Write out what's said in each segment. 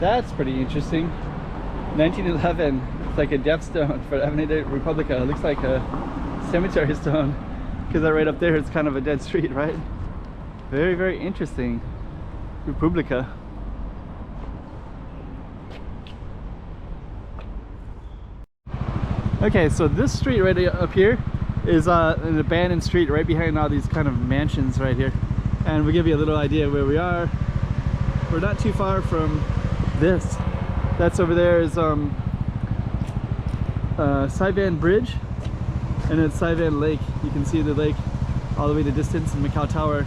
That's pretty interesting. 1911. It's like a death stone for Avenida Republica. It looks like a cemetery stone because that right up there is kind of a dead street, right? Very, very interesting. Republica. Okay, so this street right up here is an abandoned street right behind all these kind of mansions right here. And we'll give you a little idea of where we are. We're not too far from this. That's over there is Saivan Bridge, and it's Saivan Lake. You can see the lake all the way to distance, and Macau Tower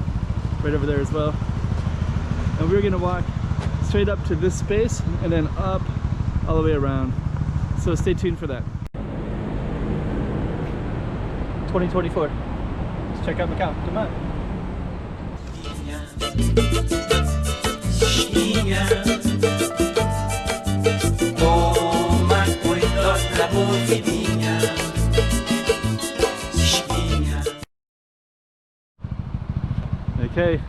right over there as well. And we're gonna walk straight up to this space and then up all the way around. So stay tuned for that. 2024. Let's check out Macau. Come on. Okay.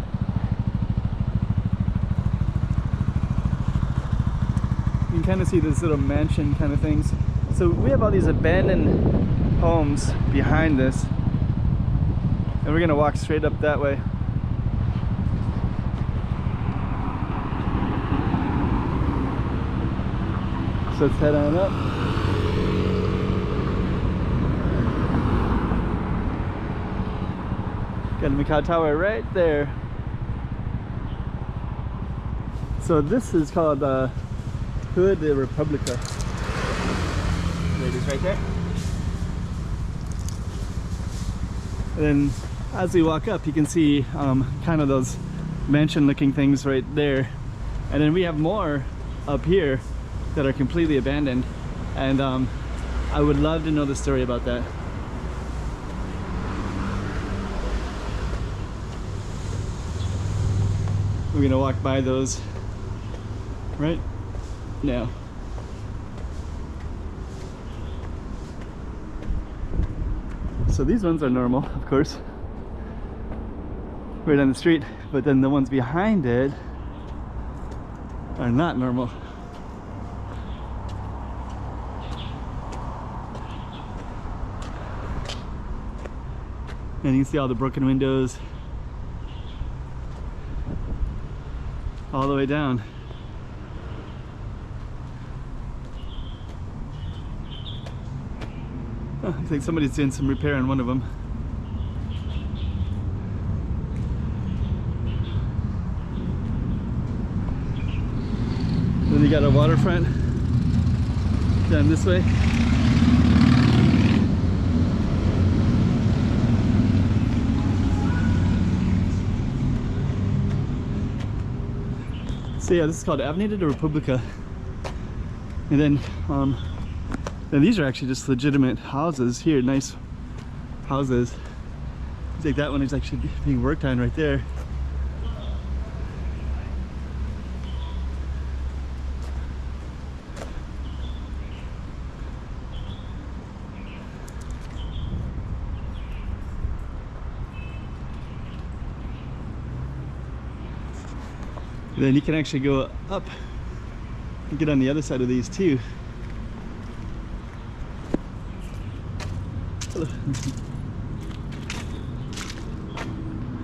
You can kind of see this little mansion kind of things. So we have all these abandoned homes behind this, and we're gonna walk straight up that way. So let's head on up. Got the Macau Tower right there. So this is called Hood de Republica. There it is right there. And then as we walk up, you can see kind of those mansion looking things right there. And then we have more up here that are completely abandoned. And I would love to know the story about that. We're gonna walk by those right now. So these ones are normal, of course, right on the street, but then the ones behind it are not normal. And you can see all the broken windows all the way down. Oh, I think somebody's doing some repair on one of them. Then you got a waterfront down this way. So yeah, this is called Avenida de República. And then these are actually just legitimate houses here, nice houses. It's like that one is actually being worked on right there. Then you can actually go up and get on the other side of these too.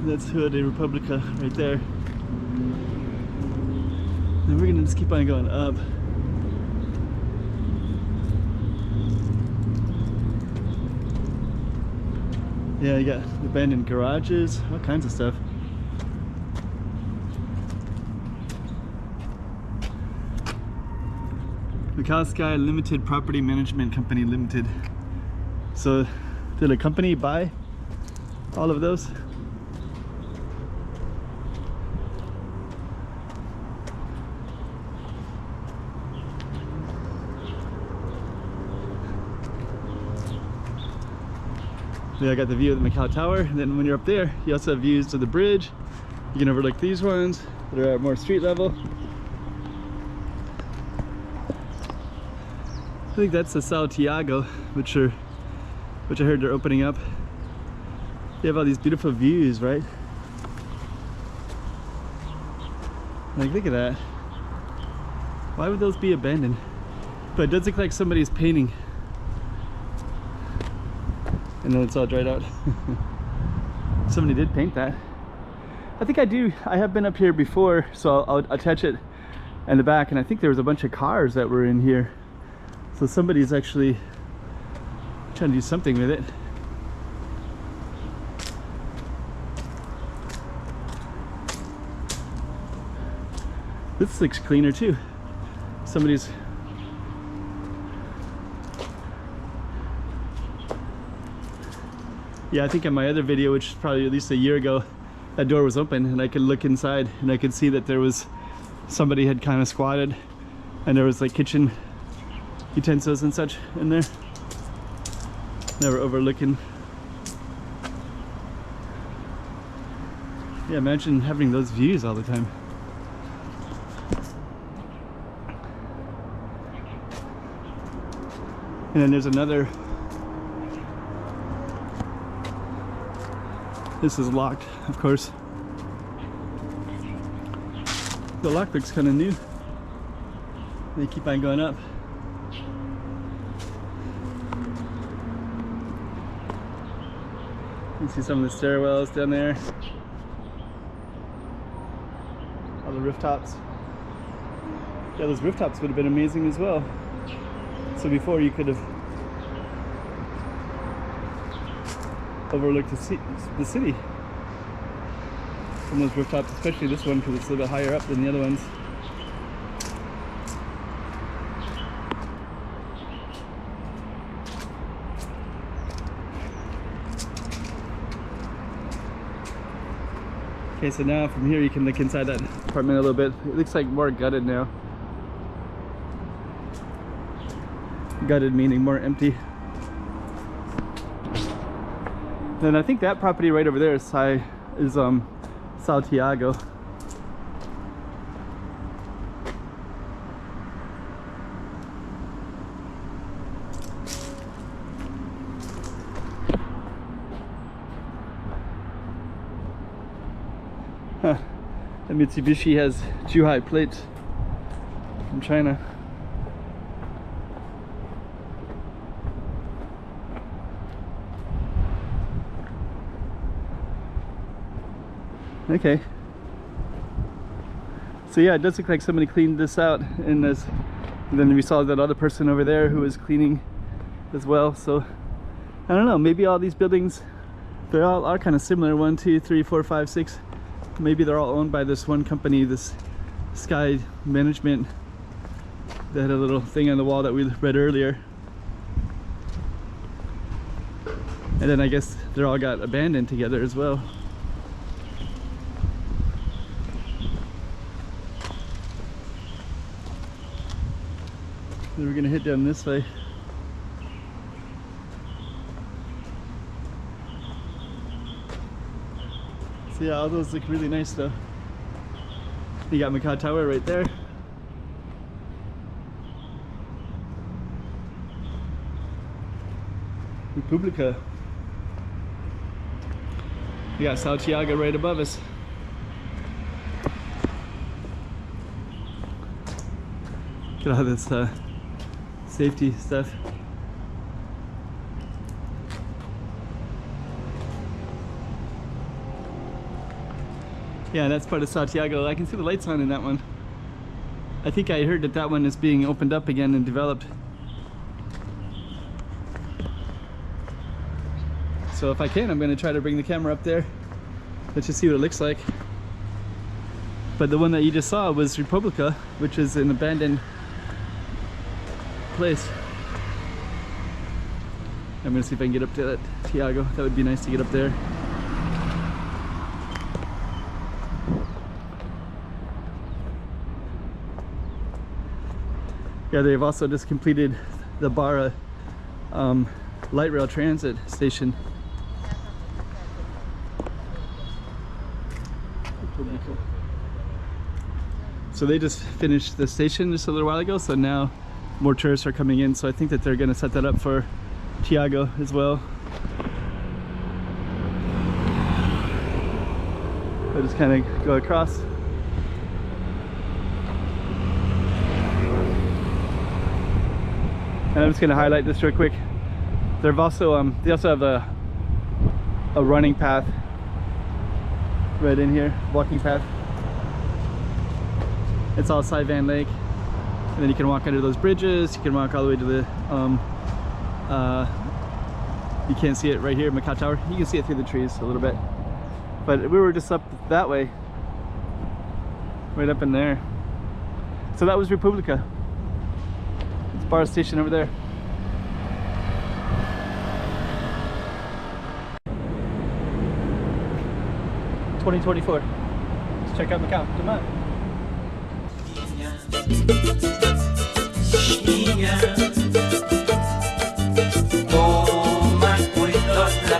That's Hood de Republica right there. And we're gonna just keep on going up. Yeah, you got abandoned garages, all kinds of stuff. Macau Sky Limited Property Management Company Limited. So did a company buy all of those? Yeah, I got the view of the Macau Tower, and then when you're up there, you also have views to the bridge. You can overlook these ones that are at more street level. I think that's the Santiago, which I heard they're opening up. You have all these beautiful views, right? Like, look at that. Why would those be abandoned? But it does look like somebody's painting. And then it's all dried out. Somebody did paint that. I think I have been up here before, so I'll attach it in the back, and I think there was a bunch of cars that were in here. So somebody's actually trying to do something with it. This looks cleaner too. Somebody's... Yeah, I think in my other video, which is probably at least a year ago, that door was open and I could look inside and I could see that there was somebody had kind of squatted and there was like kitchen utensils and such in there. They were overlooking. Yeah, imagine having those views all the time. And then there's another. This is locked, of course. The lock looks kind of new. They keep on going up. You can see some of the stairwells down there. All the rooftops. Yeah, those rooftops would have been amazing as well. So before you could have overlooked the city from those rooftops, especially this one because it's a little bit higher up than the other ones. Okay, so now from here you can look inside that apartment a little bit. It looks like more gutted now. Gutted meaning more empty. Then I think that property right over there is Santiago. Huh. The Mitsubishi has Zhuhai plates from China. Okay. So yeah, it does look like somebody cleaned this out in this. And then we saw that other person over there who was cleaning as well. So I don't know, maybe all these buildings, they all are kind of similar. 1, 2, 3, 4, 5, 6. Maybe they're all owned by this one company, this Sky Management. They had a little thing on the wall that we read earlier. And then I guess they're all got abandoned together as well. Then we're gonna head down this way. So yeah, all those look really nice though. You got Macau Tower right there. Republica. You got Santiago right above us. Look at all this safety stuff. Yeah, that's part of Santiago. I can see the lights on in that one. I think I heard that that one is being opened up again and developed. So if I can, I'm going to try to bring the camera up there. Let's just see what it looks like. But the one that you just saw was Republica, which is an abandoned place. I'm going to see if I can get up to that Tiago. That would be nice to get up there. Yeah, they've also just completed the Barra light rail transit station. So they just finished the station just a little while ago, so now more tourists are coming in, so I think that they're going to set that up for Tiago as well. I'll just kind of go across. And I'm just gonna highlight this real quick. They've also they also have a running path right in here, walking path. It's all Sai Van Lake, and then you can walk under those bridges. You can walk all the way to the you can't see it right here, Macau Tower. You can see it through the trees a little bit, but we were just up that way, right up in there. So that was Republica. It's bar station over there. $20.24. Let's check out Macau. Come on. Toma cuidado la